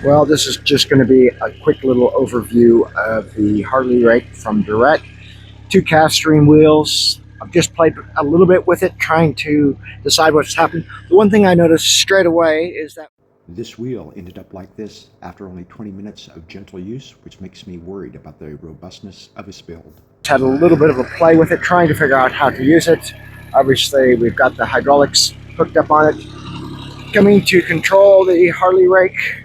Well, this is just going to be a quick little overview of the Harley Rake from Derette. 2 cast stream wheels. I've just played a little bit with it, trying to decide what's happened. The one thing I noticed straight away is that this wheel ended up like this after only 20 minutes of gentle use, which makes me worried about the robustness of its build. Had a little bit of a play with it, trying to figure out how to use it. Obviously, we've got the hydraulics hooked up on it. Coming to control the Harley Rake,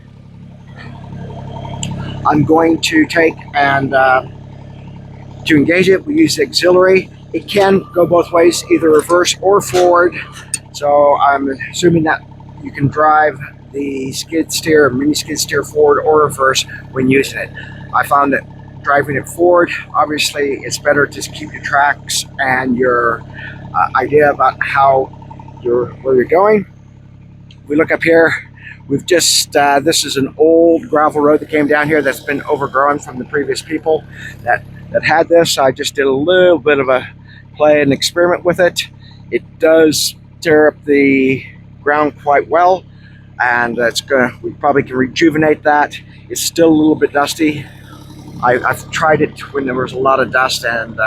I'm going to take and to engage it, we use the auxiliary. It can go both ways, either reverse or forward. So I'm assuming that you can drive the skid steer, mini skid steer forward or reverse when using it. I found that driving it forward, obviously it's better to keep your tracks and your idea about where you're going. We look up here. We've just, this is an old gravel road that came down here that's been overgrown from the previous people that had this. I just did a little bit of a play and experiment with it. It does tear up the ground quite well, and we probably can rejuvenate that. It's still a little bit dusty. I've tried it when there was a lot of dust and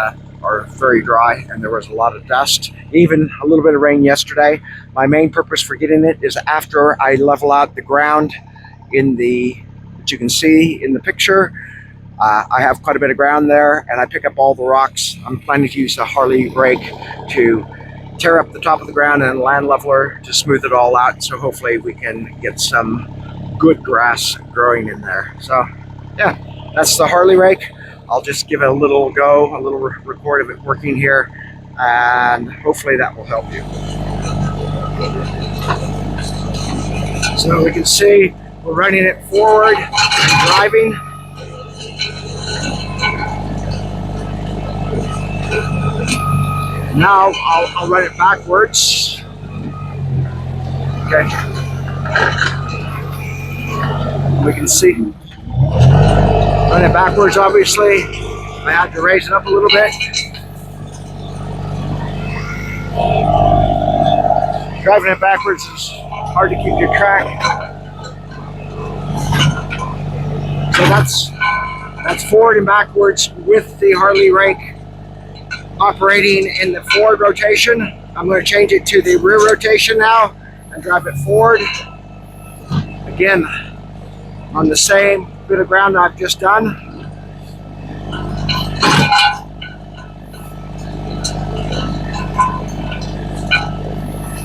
or very dry, and there was a lot of dust, even a little bit of rain yesterday. My main purpose for getting it is after I level out the ground that you can see in the picture. I have quite a bit of ground there, and I pick up all the rocks. I'm planning to use the Harley Rake to tear up the top of the ground and land leveler to smooth it all out, so hopefully we can get some good grass growing in there. So yeah, that's the Harley Rake. I'll just give it a little go, a little record of it working here, and hopefully that will help you. So we can see we're running it forward and driving. Now I'll run it backwards. Okay. We can see. Run it backwards, obviously. I had to raise it up a little bit. Driving it backwards is hard to keep your track. So that's forward and backwards with the Harley Rake operating in the forward rotation. I'm going to change it to the rear rotation now and drive it forward. Again, on the same bit of ground I've just done.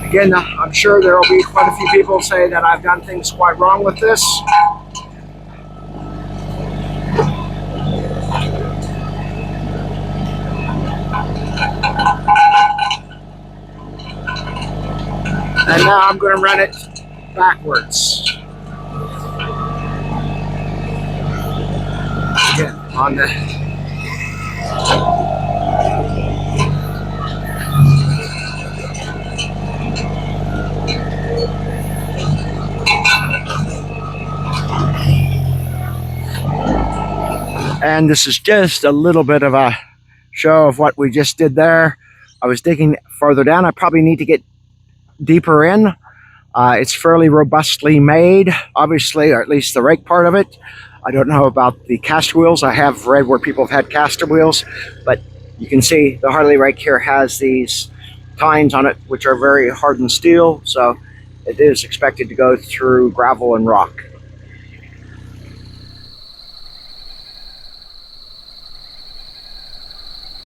Again, I'm sure there will be quite a few people say that I've done things quite wrong with this. And now I'm going to run it backwards. Again, on the and this is just a little bit of a show of what we just did there. I was digging farther down. I probably need to get deeper in. It's fairly robustly made, obviously, or at least the rake part of it. I don't know about the caster wheels. I have read where people have had caster wheels, but you can see the Harley Rake here has these tines on it, which are very hardened steel, so it is expected to go through gravel and rock.